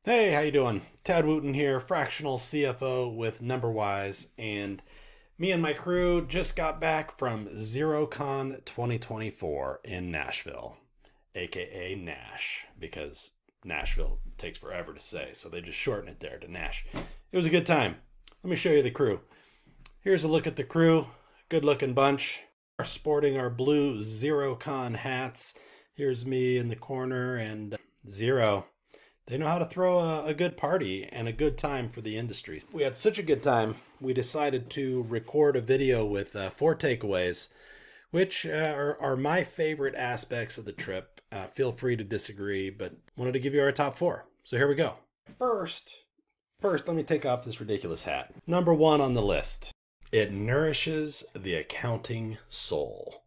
Hey, how you doing? Tad Wooton here, Fractional CFO with Numberwise, and me and my crew just got back from Xerocon 2024 in Nashville, aka Nash, because Nashville takes forever to say, so they just shorten it there to Nash. It was a good time. Let me show you the crew. Here's a look at the crew. Good looking bunch. We're sporting our blue Xerocon hats. Here's me in the corner and Zero. They know how to throw a good party and a good time for the industry. We had such a good time, we decided to record a video with 4 takeaways, which are my favorite aspects of the trip. Feel free to disagree, but wanted to give you our top 4. So here we go. First, let me take off this ridiculous hat. Number 1 on the list. It nourishes the accounting soul.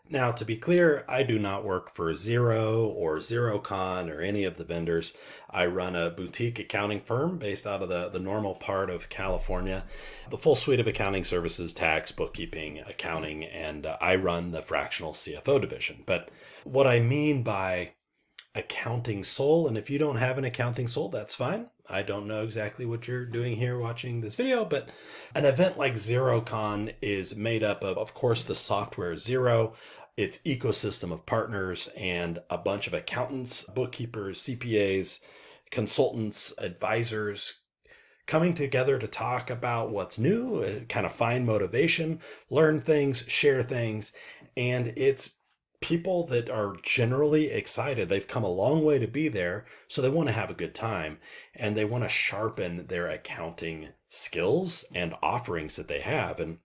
Now, to be clear, I do not work for Xero or Xerocon or any of the vendors. I run a boutique accounting firm based out of the normal part of California. The full suite of accounting services, tax, bookkeeping, accounting, and I run the Fractional CFO division. But what I mean by accounting soul, and if you don't have an accounting soul, that's fine. I don't know exactly what you're doing here watching this video, but an event like Xerocon is made up of course, the software Xero, its ecosystem of partners, and a bunch of accountants, bookkeepers, CPAs, consultants, advisors coming together to talk about what's new, kind of find motivation, learn things, share things, and it's people that are generally excited. They've come a long way to be there, so they want to have a good time and they want to sharpen their accounting skills and offerings that they have. And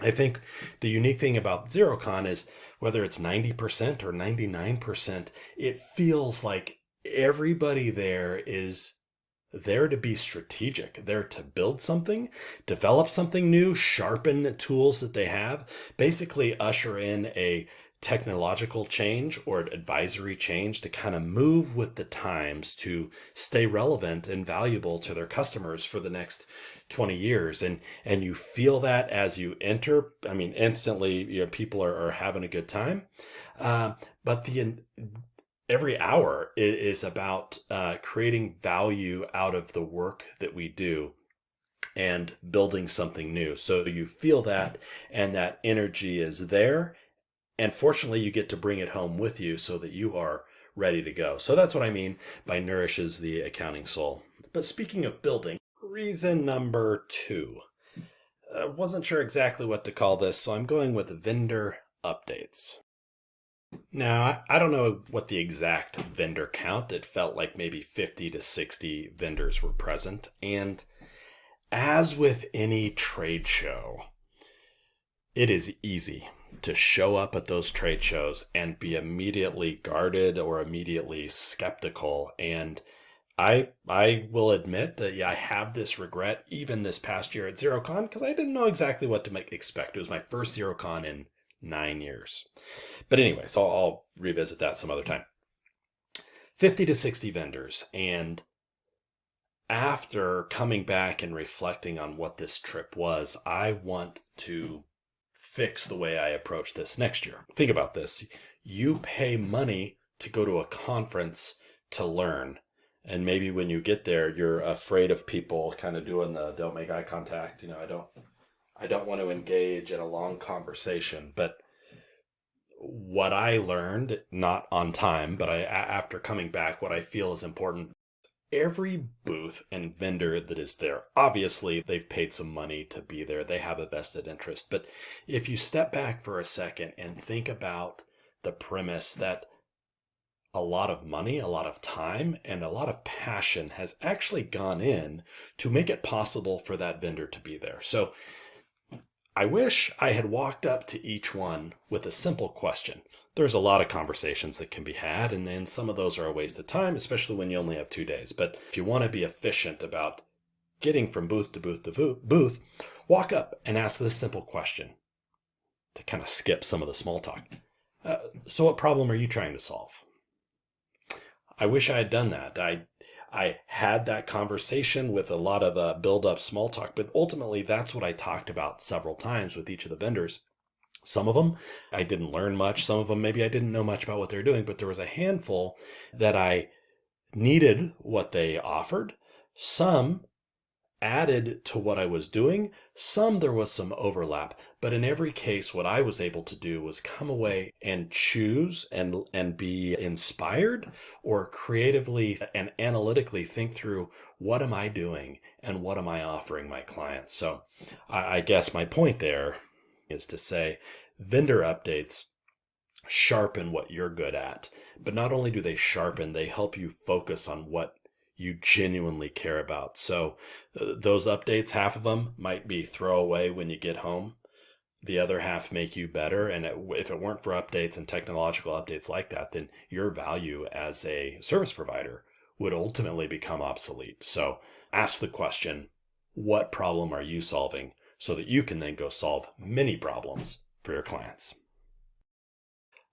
I think the unique thing about Xerocon is whether it's 90% or 99%, it feels like everybody there is there to be strategic, there to build something, develop something new, sharpen the tools that they have, basically usher in a technological change or advisory change to kind of move with the times to stay relevant and valuable to their customers for the next 20 years. And you feel that as you enter. I mean, instantly, people are having a good time. But every hour is about creating value out of the work that we do and building something new. So you feel that, and that energy is there. And fortunately, you get to bring it home with you so that you are ready to go. So that's what I mean by nourishes the accounting soul. But speaking of building, reason number 2. I wasn't sure exactly what to call this, so I'm going with vendor updates. Now, I don't know what the exact vendor count. It felt like maybe 50 to 60 vendors were present. And as with any trade show, it is easy to show up at those trade shows and be immediately guarded or immediately skeptical. And I will admit that I have this regret even this past year at Xerocon because I didn't know exactly what to expect. It was my first Xerocon in 9 years. But anyway, so I'll revisit that some other time. 50 to 60 vendors. And after coming back and reflecting on what this trip was, I want to fix the way I approach this next year. Think about this. You pay money to go to a conference to learn. And maybe when you get there, you're afraid of people kind of doing the don't make eye contact. I don't want to engage in a long conversation. But what I learned, not on time, but after coming back, what I feel is important. Every booth and vendor that is there, obviously they've paid some money to be there. They have a vested interest. But if you step back for a second and think about the premise that a lot of money, a lot of time, and a lot of passion has actually gone in to make it possible for that vendor to be there. So I wish I had walked up to each one with a simple question. There's a lot of conversations that can be had, and then some of those are a waste of time, especially when you only have 2 days. But if you want to be efficient about getting from booth to booth to booth, walk up and ask this simple question to kind of skip some of the small talk. So what problem are you trying to solve? I wish I had done that. I had that conversation with a lot of build-up small talk, but ultimately that's what I talked about several times with each of the vendors. Some of them I didn't learn much. Some of them maybe I didn't know much about what they're doing, but there was a handful that I needed what they offered. Some added to what I was doing. Some there was some overlap, but in every case, what I was able to do was come away and choose and be inspired or creatively and analytically think through what am I doing and what am I offering my clients. So I guess my point there is to say vendor updates sharpen what you're good at. But not only do they sharpen, they help you focus on what you genuinely care about. So those updates, half of them might be throwaway when you get home. The other half make you better. And if it weren't for updates and technological updates like that, then your value as a service provider would ultimately become obsolete. So ask the question, what problem are you solving, so that you can then go solve many problems for your clients.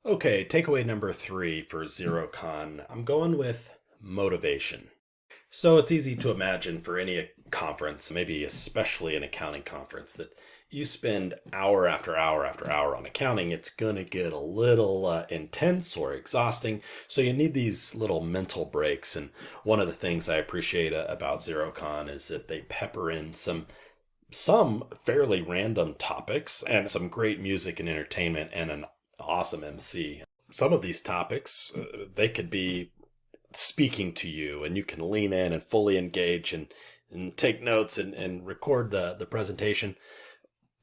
Okay, takeaway number 3 for Xerocon. I'm going with motivation. So it's easy to imagine for any conference, maybe especially an accounting conference, that you spend hour after hour after hour on accounting, it's going to get a little intense or exhausting. So you need these little mental breaks. And one of the things I appreciate about Xerocon is that they pepper in some fairly random topics and some great music and entertainment and an awesome MC. Some of these topics, they could be speaking to you, and you can lean in and fully engage and take notes and record the presentation.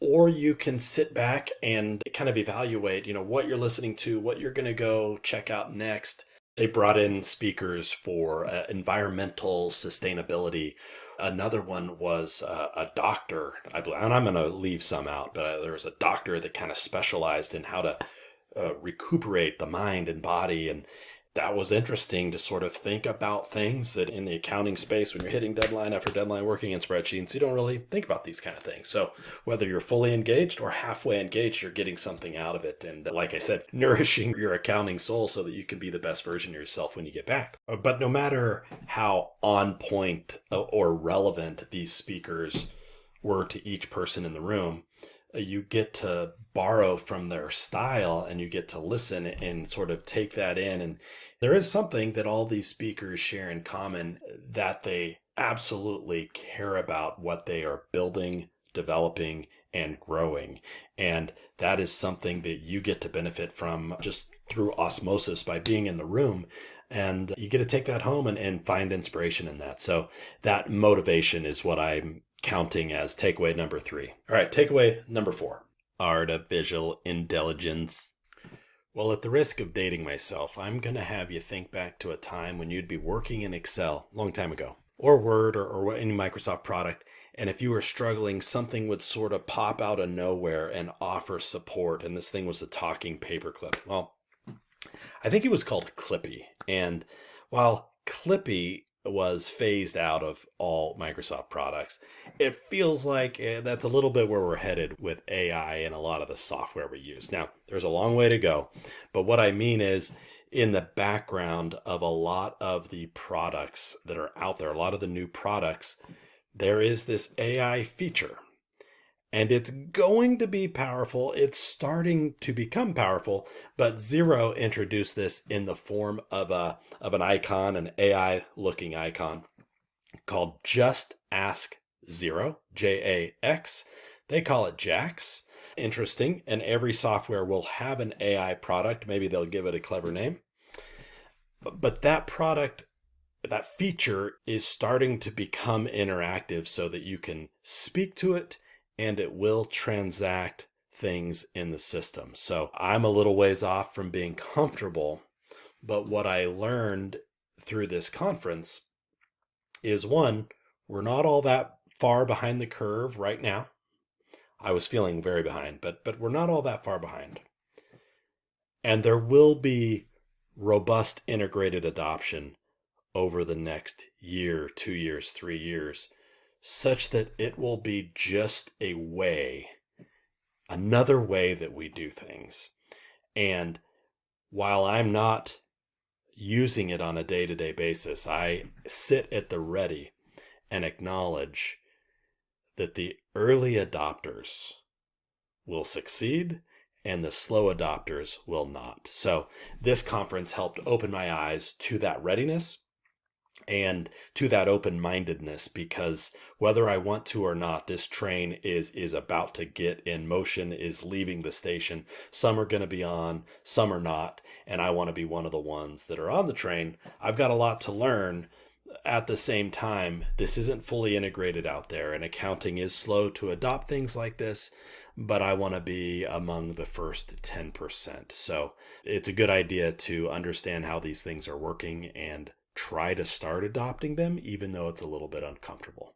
Or you can sit back and kind of evaluate, what you're listening to, what you're going to go check out next. They brought in speakers for environmental sustainability. Another one was a doctor, I believe, and I'm going to leave some out, but there was a doctor that kind of specialized in how to recuperate the mind and body. And that was interesting to sort of think about things that in the accounting space, when you're hitting deadline after deadline, working in spreadsheets, you don't really think about these kind of things. So whether you're fully engaged or halfway engaged, you're getting something out of it. And like I said, nourishing your accounting soul so that you can be the best version of yourself when you get back. But no matter how on point or relevant these speakers were to each person in the room, you get to borrow from their style and you get to listen and sort of take that in. And there is something that all these speakers share in common, that they absolutely care about what they are building, developing, and growing. And that is something that you get to benefit from just through osmosis by being in the room. And you get to take that home and find inspiration in that. So that motivation is what I'm counting as takeaway number 3. All right, takeaway number 4. Artificial intelligence. Well, at the risk of dating myself, I'm going to have you think back to a time when you'd be working in Excel a long time ago, or Word, or any Microsoft product. And if you were struggling, something would sort of pop out of nowhere and offer support. And this thing was a talking paperclip. Well, I think it was called Clippy. And while Clippy was phased out of all Microsoft products, it feels like that's a little bit where we're headed with AI and a lot of the software we use. Now, there's a long way to go, but what I mean is, in the background of a lot of the products that are out there, a lot of the new products, there is this AI feature. And it's going to be powerful. It's starting to become powerful, but Xero introduced this in the form of an icon, an AI looking icon called Just Ask Xero, Jax. They call it Jax. Interesting. And every software will have an AI product. Maybe they'll give it a clever name. But that product, that feature is starting to become interactive so that you can speak to it and it will transact things in the system. So I'm a little ways off from being comfortable, but what I learned through this conference is, one, we're not all that far behind the curve right now. I was feeling very behind, but we're not all that far behind. And there will be robust integrated adoption over the next year, 2 years, 3 years, such that it will be just another way that we do things. And while I'm not using it on a day-to-day basis, I sit at the ready and acknowledge that the early adopters will succeed and the slow adopters will not. So this conference helped open my eyes to that readiness and to that open-mindedness, because whether I want to or not, this train is about to get in motion, is leaving the station. Some are going to be on, some are not, and I want to be one of the ones that are on the train. I've got a lot to learn. At the same time, this isn't fully integrated out there, and accounting is slow to adopt things like this, but I want to be among the first 10%. So it's a good idea to understand how these things are working and try to start adopting them, even though it's a little bit uncomfortable.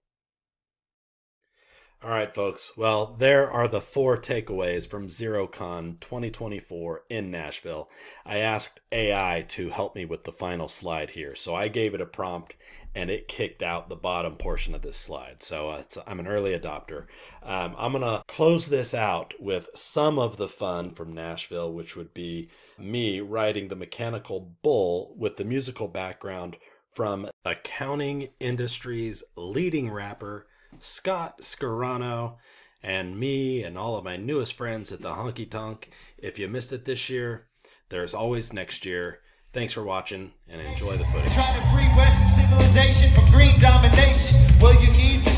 All right, folks. Well, there are the 4 takeaways from Xerocon 2024 in Nashville. I asked AI to help me with the final slide here. So I gave it a prompt and it kicked out the bottom portion of this slide. So I'm an early adopter. I'm going to close this out with some of the fun from Nashville, which would be me riding the mechanical bull with the musical background from accounting industry's leading rapper, Scott Scarano, and me and all of my newest friends at the Honky Tonk. If you missed it this year, there's always next year. Thanks for watching and enjoy the footage. Trying to free Western civilization from green domination. Well, you need to